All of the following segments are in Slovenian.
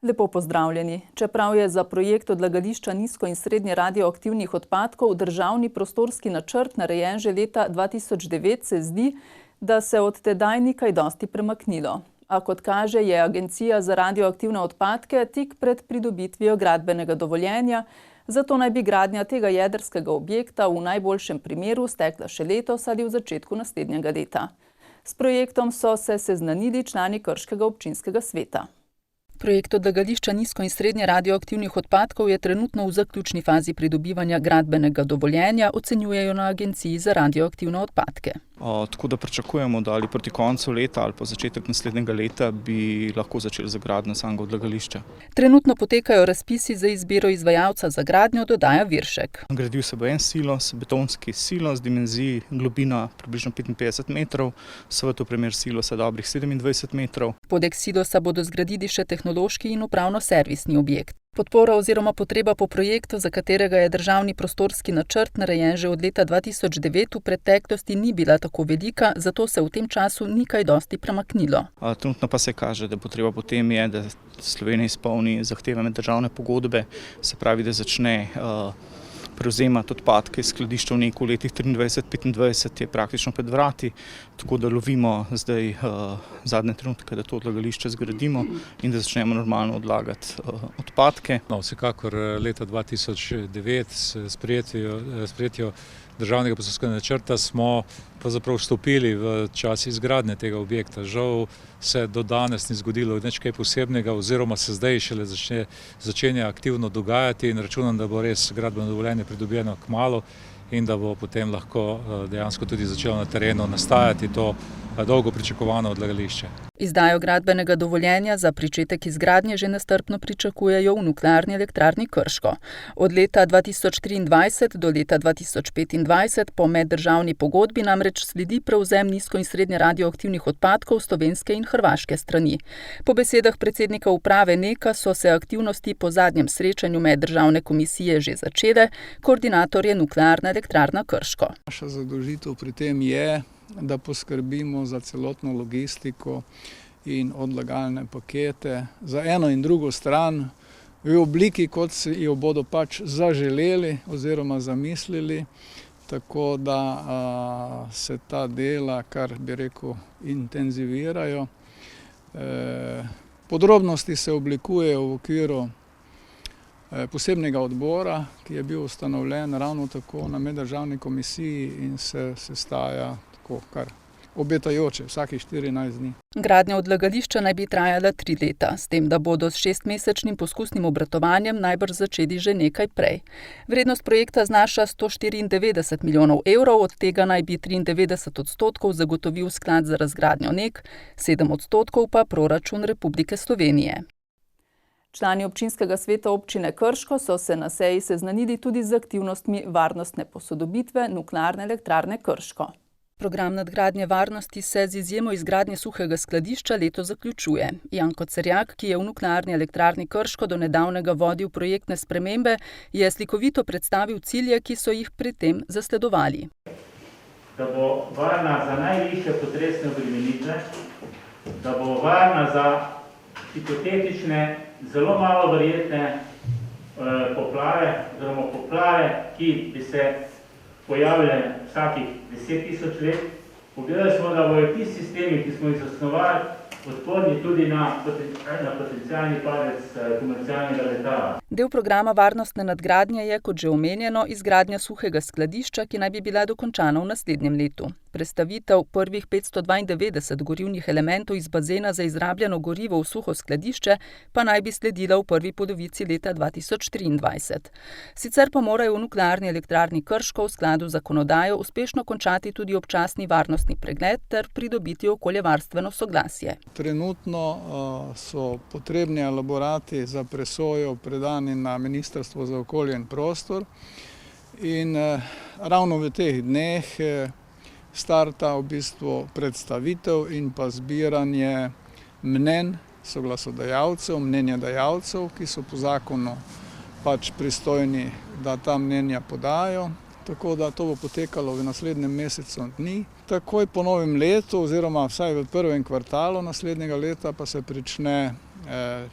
Lepo pozdravljeni. Čeprav je za projekt odlagališča nizko in srednje radioaktivnih odpadkov državni prostorski načrt narejen že leta 2009, se zdi, da se od tedaj ni kaj dosti premaknilo. A kot kaže, je Agencija za radioaktivne odpadke tik pred pridobitvijo gradbenega dovoljenja, zato naj bi gradnja tega jedrskega objekta v najboljšem primeru stekla še letos ali v začetku naslednjega leta. S projektom so se seznanili člani Krškega občinskega sveta. Projekt odlagališča nizko in srednje radioaktivnih odpadkov je trenutno v zaključni fazi pridobivanja gradbenega dovoljenja, ocenjujejo na Agenciji za radioaktivne odpadke. Tako da pričakujemo, da ali proti koncu leta ali pa začetek naslednjega leta bi lahko začeli z gradnjo samega odlagališča. Trenutno potekajo razpisi za izbiro izvajalca za gradnjo, dodaja Viršek. Gradil se bo en silos, betonski silos, dimenziji globina približno 55 metrov, v primer silosa dobrih 27 metrov. Poleg silosa bodo zgradili še tehnološki in upravno-servisni objekt. Podpora oziroma potreba po projektu, za katerega je državni prostorski načrt narejen že od leta 2009, v preteklosti ni bila tako velika, zato se v tem času ni kaj dosti premaknilo. Trenutno pa se kaže, da potreba potem je, da Slovenija izpolni zahteve državne pogodbe, se pravi, da začne prevzemati odpadke iz skladišča v NEK v letih 2023-2025 je praktično pred vrati, tako da lovimo zdaj zadnje trenutke, da to odlagališče zgradimo in da začnemo normalno odlagati odpadke. Vsekakor leta 2009 s sprejetjo državnega prostorskega načrta smo pravzaprav vstopili v čas izgradnje tega objekta. Žal se do danes ni zgodilo nič kaj posebnega oziroma se zdaj šele začenja aktivno dogajati in računam, da bo res gradbeno dovoljenje pridobljeno kmalu in da bo potem lahko dejansko tudi začelo na terenu nastajati to dolgo pričakovano odlagališče. Izdajo gradbenega dovoljenja za pričetek izgradnje že nestrpno pričakujejo v Nuklearni elektrarni Krško. Od leta 2023 do leta 2025 po meddržavni pogodbi namreč sledi prevzem nizko in srednje radioaktivnih odpadkov slovenske in hrvaške strani. Po besedah predsednika uprave NEK-a so se aktivnosti po zadnjem srečanju meddržavne komisije že začele, koordinator je Nuklearna elektrarna Krško. Naša zadolžitev pri tem je, da poskrbimo za celotno logistiko in odlagalne pakete za eno in drugo stran v obliki, kot si jo bodo pač zaželeli oziroma zamislili, tako da se ta dela, kar bi rekel, intenzivirajo. Podrobnosti se oblikujejo v okviru posebnega odbora, ki je bil ustanovljen ravno tako na meddržavni komisiji in se sestaja kar obetajoče, vsakih 14 dni. Gradnja odlagališča naj bi trajala 3 leta, s tem, da bodo s 6-mesečnim poskusnim obratovanjem najbrž začeli že nekaj prej. Vrednost projekta znaša 194 milijonov evrov, od tega naj bi 93% zagotovil sklad za razgradnjo NEK, 7% pa proračun Republike Slovenije. Člani občinskega sveta občine Krško so se na seji seznanili tudi z aktivnostmi varnostne posodobitve Nuklearne elektrarne Krško. Program nadgradnje varnosti se z izjemo izgradnje suhega skladišča letos zaključuje. Janko Cerjak, ki je v Nuklearni elektrarni Krško do nedavnega vodil projektne spremembe, je slikovito predstavil cilje, ki so jih pri tem zasledovali. Da bo varna za najvišje potresne obremenitve, da bo varna za hipotetične, zelo malo verjetne poplave, ki bi se pojavile vsakih 10.000 let. Pogledali smo, da bojo ti sistemi, ki smo jih zasnovali, odporni tudi na potencialni padec komercialnega letala. Del programa varnostne nadgradnje je, kot že omenjeno, izgradnja suhega skladišča, ki naj bi bila dokončana v naslednjem letu. Prestavitev prvih 592 gorivnih elementov iz bazena za izrabljeno gorivo v suho skladišče pa naj bi sledila v prvi polovici leta 2023. Sicer pa morajo v Nuklearni elektrarni Krško v skladu z zakonodajo uspešno končati tudi občasni varnostni pregled ter pridobiti okoljevarstveno soglasje. Trenutno so potrebni elaborati za presojo predani na Ministrstvo za okolje in prostor in ravno v teh dneh starta v bistvu predstavitev in pa zbiranje mnenj soglasodajalcev, mnenjedajalcev, ki so po zakonu pač pristojni, da ta mnenja podajo. Tako da to bo potekalo v naslednjem mesecu dni. Takoj po novem letu oziroma vsaj v prvem kvartalu naslednjega leta pa se prične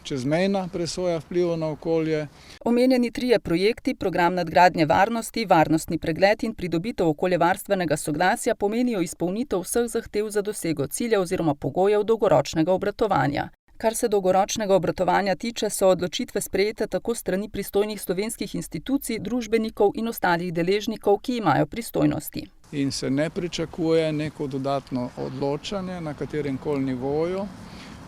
čezmejna presoja vplivov na okolje. Omenjeni trije projekti, program nadgradnje varnosti, varnostni pregled in pridobitev okoljevarstvenega soglasja pomenijo izpolnitev vseh zahtev za dosego cilja oziroma pogojev dolgoročnega obratovanja. Kar se dolgoročnega obratovanja tiče, so odločitve sprejete tako strani pristojnih slovenskih institucij, družbenikov in ostalih deležnikov, ki imajo pristojnosti. In se ne pričakuje neko dodatno odločanje na katerem koli nivoju.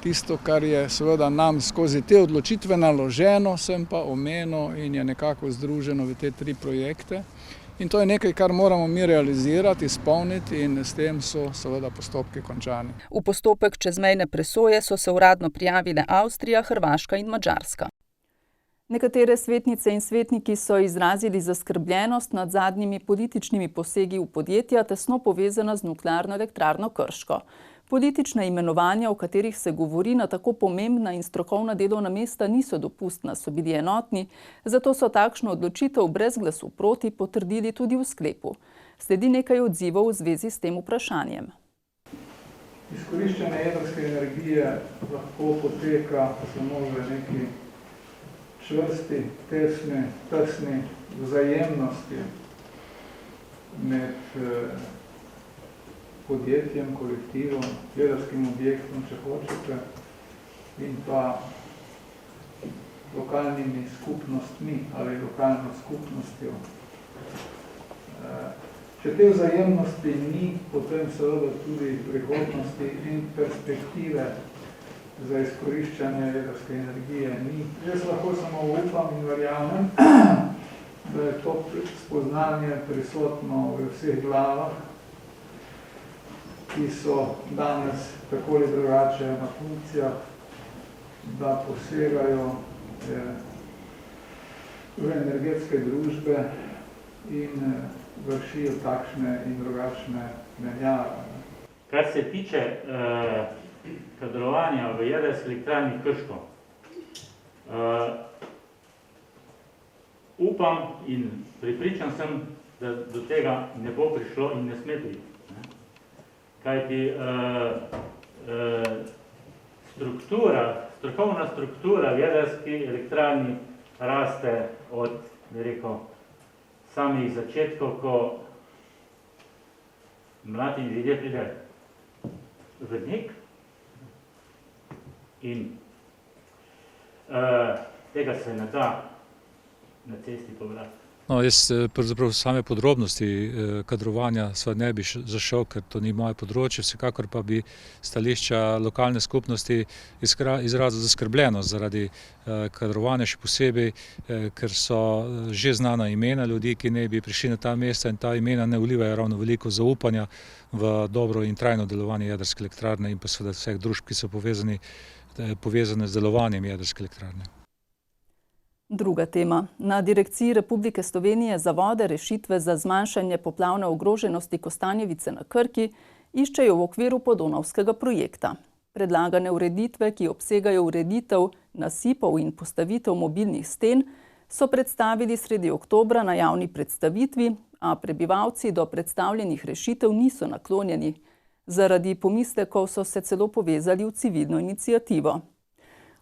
Tisto, kar je seveda nam skozi te odločitve naloženo, sem pa omenil in je nekako združeno v te tri projekte. In to je nekaj, kar moramo mi realizirati, izpolniti in s tem so seveda postopki končani. V postopek čezmejne presoje so se uradno prijavile Avstrija, Hrvaška in Madžarska. Nekatere svetnice in svetniki so izrazili zaskrbljenost nad zadnjimi političnimi posegi v podjetja, tesno povezana z nuklearno elektrarno Krško. Politična imenovanja, o katerih se govori na tako pomembna in strokovna delovna mesta, niso dopustna, so bili enotni, zato so takšno odločitev brez glasu proti potrdili tudi v sklepu. Sledi nekaj odzivov v zvezi s tem vprašanjem. Izkoriščanje jedrske energije lahko poteka samo v neki čvrsti, tesni vzajemnosti med podjetjem, kolektivom, jedrskim objektom, če hočete, in pa lokalnimi skupnostmi ali lokalno skupnostjo. Če te vzajemnosti ni, potem seveda tudi prihodnosti in perspektive za izkoriščanje jedrske energije ni. Jaz lahko samo upam in verjamem, da je to spoznanje prisotno v vseh glavah, ki so danes tako ali drugače na funkcijah, da posegajo v energetske družbe in vršijo takšne in drugačne menjave. Kar se tiče kadrovanja v jedrski elektrarni Krško, upam in prepričan sem, da do tega ne bo prišlo in ne sme priti. Kajti strokovna struktura v jedrski elektrarni raste od, bi rekel, samih začetkov, ko mladi ljudje pridejo v nek in tega se ne da na cesti pobrati. No, jaz pravzaprav same podrobnosti kadrovanja ne bi zašel, ker to ni moje področje, vsekakor pa bi stališča lokalne skupnosti izrazil zaskrbljenost zaradi kadrovanja, še posebej, ker so že znana imena ljudi, ki ne bi prišli na ta mesta in ta imena ne vlivajo ravno veliko zaupanja v dobro in trajno delovanje jedrske elektrarne in pa seveda vseh družb, ki so povezane z delovanjem jedrske elektrarne. Druga tema. Na Direkciji Republike Slovenije za vode rešitve za zmanjšanje poplavne ogroženosti Kostanjevice na Krki iščejo v okviru podonavskega projekta. Predlagane ureditve, ki obsegajo ureditev nasipov in postavitev mobilnih sten, so predstavili sredi oktobra na javni predstavitvi, a prebivalci do predstavljenih rešitev niso naklonjeni. Zaradi pomislekov so se celo povezali v civilno iniciativo.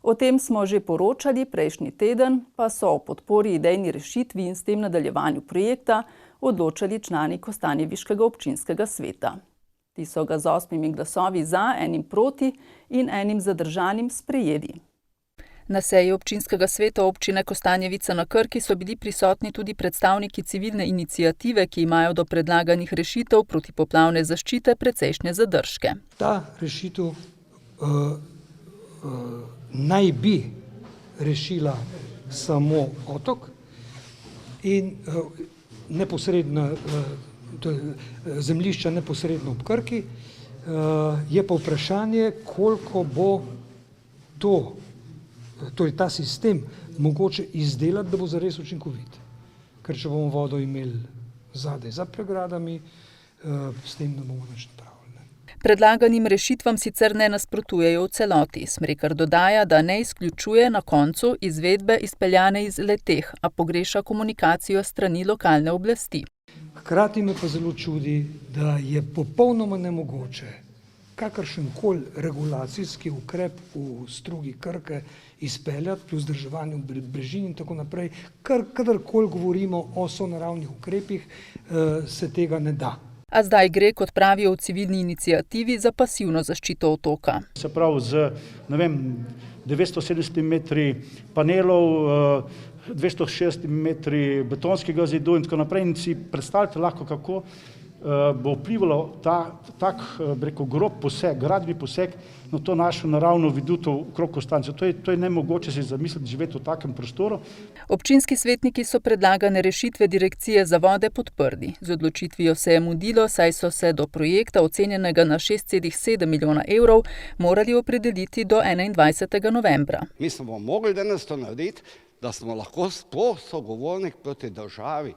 O tem smo že poročali prejšnji teden, pa so o podpori idejni rešitvi in s tem nadaljevanju projekta odločali člani kostanjeviškega občinskega sveta. Ti so ga z 8 glasovi za, 1 proti in 1 zadržanim sprejeli. Na seji občinskega sveta občine Kostanjevica na Krki so bili prisotni tudi predstavniki civilne iniciative, ki imajo do predlaganih rešitev protipoplavne zaščite precejšnje zadržke. Ta rešitev naj bi rešila samo otok in neposredno zemljišča neposredno ob Krki. Je pa vprašanje, koliko bo ta sistem mogoče izdelati, da bo zares učinkovit. Ker če bomo vodo imeli zadaj za pregradami, s tem ne bomo nič napravili. Predlaganim rešitvam sicer ne nasprotujejo v celoti. Smrekar dodaja, da ne izključuje na koncu izvedbe izpeljane iz le-teh, a pogreša komunikacijo strani lokalne oblasti. Hkrati me pa zelo čudi, da je popolnoma nemogoče kakršenkoli regulacijski ukrep v strugi Krke izpeljati, pri vzdrževanju brežin in tako naprej, kadarkoli govorimo o sonaravnih ukrepih, se tega ne da. A zdaj gre, kot pravijo v civilni iniciativi, za pasivno zaščito otoka. Se pravi z, 970 metri panelov, 260 metri betonskega zidu in tako naprej. In si predstavljate lahko, kako bo vplivalo tak grob poseg, gradbeni poseg na to našo naravno viduto okrog Kostance. To je nemogoče si zamisliti živeti v takem prostoru. Občinski svetniki so predlagane rešitve Direkcije za vode podprli. Z odločitvijo se je mudilo, saj so se do projekta, ocenjenega na 6,7 milijona evrov, morali opredeliti do 21. novembra. Mi smo mogli danes to narediti, da smo lahko sogovornik proti državi.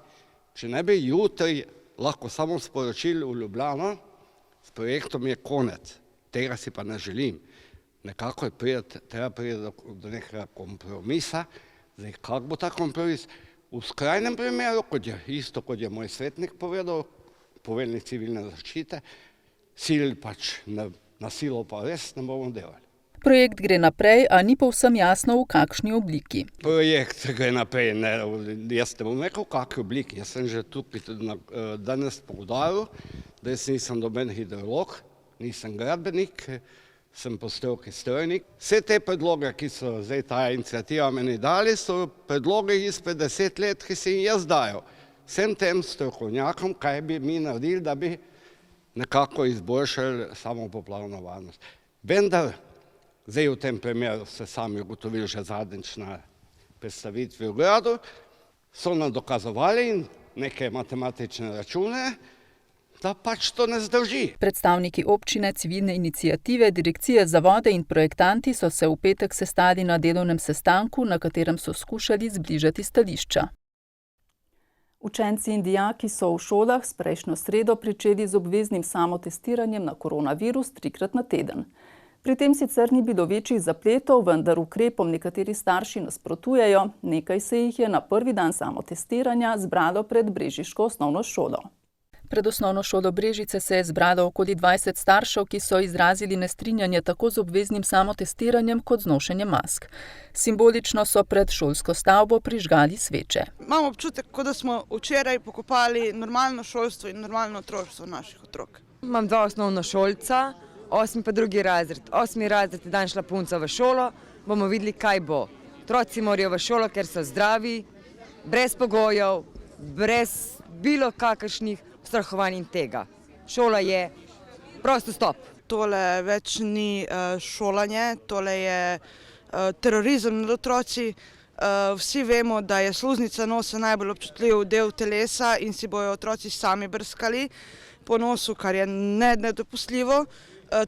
Če ne bi jutri lahko samo sporočili v Ljubljano, s projektom je konec. Tega si pa ne želim. Nekako je treba priti do nekega kompromisa. Zdaj, kak bo ta kompromis? V skrajnem primeru, kot je moj svetnik povedal, poveljnik civilne zaščite, silili pač na silo pa res ne bomo delali. Projekt gre naprej, a ni povsem jasno, v kakšni obliki. Projekt gre naprej, jaz ne bom rekel, v kakšni obliki. Jaz sem že tukaj danes poudaril, da jaz nisem noben hidrolog, nisem gradbenik, sem po stroki strojnik. Vse te predloge, ki so zdaj ta iniciativa meni dali, so predloge izpred 10 let, ki si jaz dajal. Vsem tem strokovnjakom, kaj bi mi naredili, da bi nekako izboljšali samo poplavno varnost. Vendar, zdaj v tem primeru se sami ugotovili že zadnjič na predstavitvi v gradu, so nam dokazovali neke matematične račune, da pač to ne zdrži. Predstavniki občine, civilne iniciative, Direkcije za vode in projektanti so se v petek sestali na delovnem sestanku, na katerem so skušali zbližati stališča. Učenci in dijaki so v šolah s prejšnjo sredo pričeli z obveznim samotestiranjem na koronavirus 3-krat na teden. Pri tem sicer ni bilo večjih zapletov, vendar ukrepom nekateri starši nasprotujejo. Nekaj se jih je na prvi dan samotestiranja zbralo pred brežiško osnovno šolo. Pred osnovno šolo Brežice se je zbralo okoli 20 staršev, ki so izrazili nestrinjanje tako z obveznim samotestiranjem kot z nošenjem mask. Simbolično so pred šolsko stavbo prižgali sveče. Imam občutek, kot da smo včeraj pokopali normalno šolstvo in normalno otroštvo naših otrok. Imam 2 osnovna šolca, 8 pa 2. razred. 8. razred je dan šla punca v šolo, bomo videli, kaj bo. Otroci morajo v šolo, ker so zdravi, brez pogojev, brez bilo kakršnih strahovanj in tega. Šola je prosto stop. Tole več ni šolanje, tole je terorizem nad otroci. Vsi vemo, da je sluznica nosa najbolj občutljiv del telesa in si bojo otroci sami brskali po nosu, kar je nedopustljivo.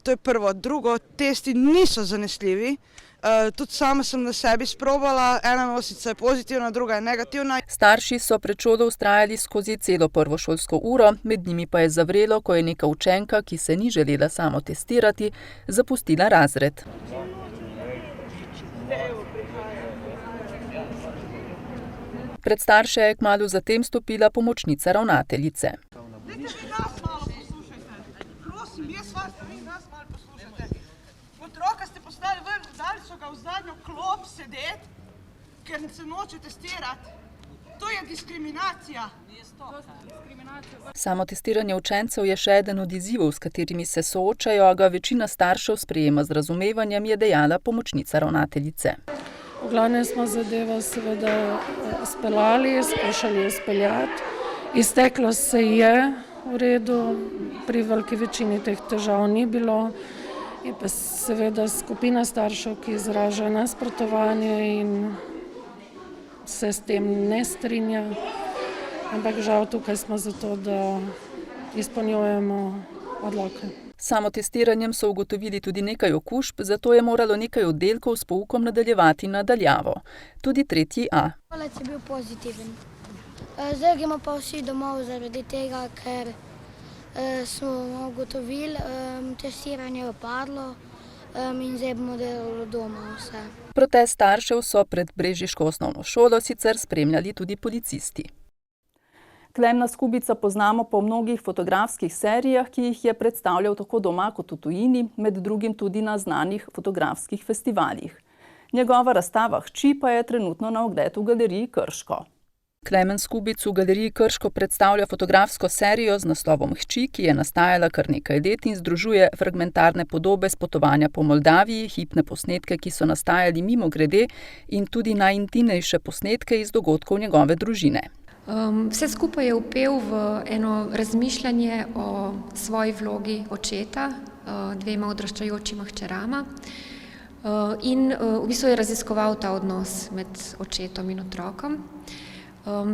To je prvo. Drugo, testi niso zanesljivi. Tudi sama sem na sebi sprobala, ena nosica je pozitivna, druga je negativna. Starši so pred šolo vztrajali skozi celo prvo šolsko uro, med njimi pa je zavrelo, ko je neka učenka, ki se ni želela samotestirati, zapustila razred. Pred starše je kmalu zatem stopila pomočnica ravnateljice. Otroka ste poslali ven, dali so ga v zadnjo klop sedeti, ker se noče testirati. To je diskriminacija. Samotestiranje učencev je še eden od izzivov, s katerimi se soočajo, a ga večina staršev sprejema z razumevanjem, je dejala pomočnica ravnateljice. V glavnem smo zadevo seveda speljali, skušali izpeljati. Izteklo se je v redu, pri veliki večini teh težav ni bilo. Je pa seveda skupina staršev, ki izraža nasprotovanje in se s tem ne strinja. Ampak žal tukaj smo zato, da izpolnjujemo odloke. S samotestiranjem so ugotovili tudi nekaj okužb, zato je moralo nekaj oddelkov s poukom nadaljevati na daljavo. Tudi 3A. Palec je bil pozitiven. Zdaj gremo pa vsi domov zaradi tega, ker smo ugotovili, testiranje je padlo in zdaj bomo delali doma vse. Protest staršev so pred brežiško osnovno šolo sicer spremljali tudi policisti. Klemna Skubica poznamo po mnogih fotografskih serijah, ki jih je predstavljal tako doma kot v tujini, med drugim tudi na znanih fotografskih festivalih. Njegova razstava Hči pa je trenutno na ogled v galeriji Krško. Klemen Skubic v galeriji Krško predstavlja fotografsko serijo z naslovom Hči, ki je nastajala kar nekaj let in združuje fragmentarne podobe s potovanja po Moldaviji, hipne posnetke, ki so nastajali mimogrede, in tudi najintimnejše posnetke iz dogodkov njegove družine. Vse skupaj je vpel v eno razmišljanje o svoji vlogi očeta, dvema odraščajočima hčerama, in v bistvu je raziskoval ta odnos med očetom in otrokom.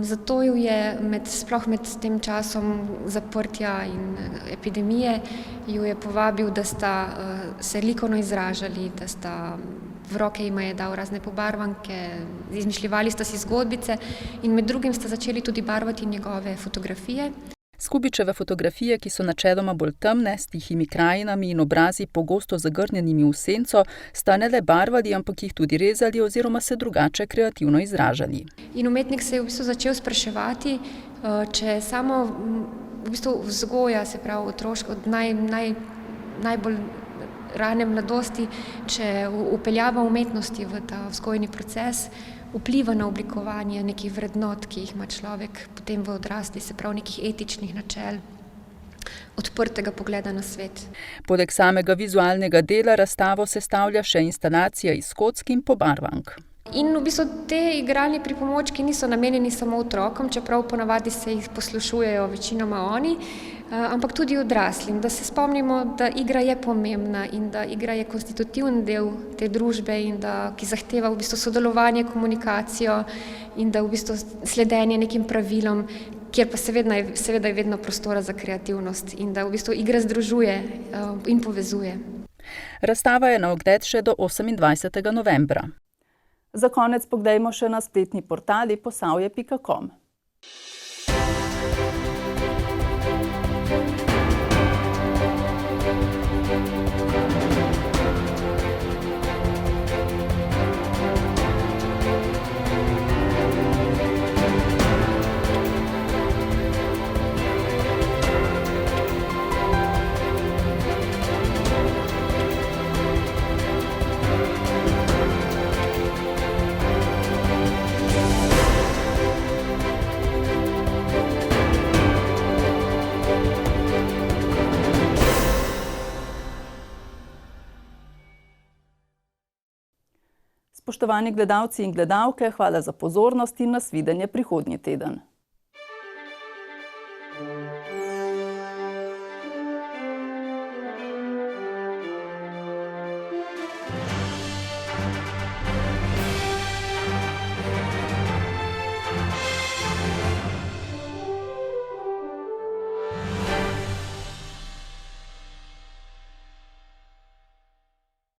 Zato jo je sploh med tem časom zaprtja in epidemije jo je povabil, da sta se likovno izražali, da sta v roke jima je dal razne pobarvanke, izmišljevali sta si zgodbice in med drugim sta začeli tudi barvati njegove fotografije. Skubičeve fotografije, ki so načeloma bolj temne, s tihimi krajinami in obrazi pogosto zagrnjenimi v senco, sta ne le barvali, ampak jih tudi rezali oziroma se drugače kreativno izražali. In umetnik se je v bistvu začel spraševati, če samo v bistvu vzgoja, se pravi otroško, od najbolj rane mladosti, če vpeljava umetnosti v ta vzgojni proces, vpliva na oblikovanje nekih vrednot, ki jih ima človek potem v odrasli, se pravi nekih etičnih načel, odprtega pogleda na svet. Poleg samega vizualnega dela razstavo sestavlja še instalacija iz kock in pobarvank. In v bistvu te igralni pripomočki niso namenjeni samo otrokom, čeprav ponavadi se jih poslušujejo večinoma oni, ampak tudi odraslim, da se spomnimo, da igra je pomembna in da igra je konstitutivni del te družbe in ki zahteva v bistvu sodelovanje, komunikacijo in da v bistvu sledenje nekim pravilom, kjer pa seveda je vedno prostora za kreativnost in da v bistvu igra združuje in povezuje. Razstava je na ogled še do 28. novembra. Za konec poglejmo še na spletni portali posavje.com. Spoštovani gledalci in gledalke, hvala za pozornost in nasvidenje prihodnji teden.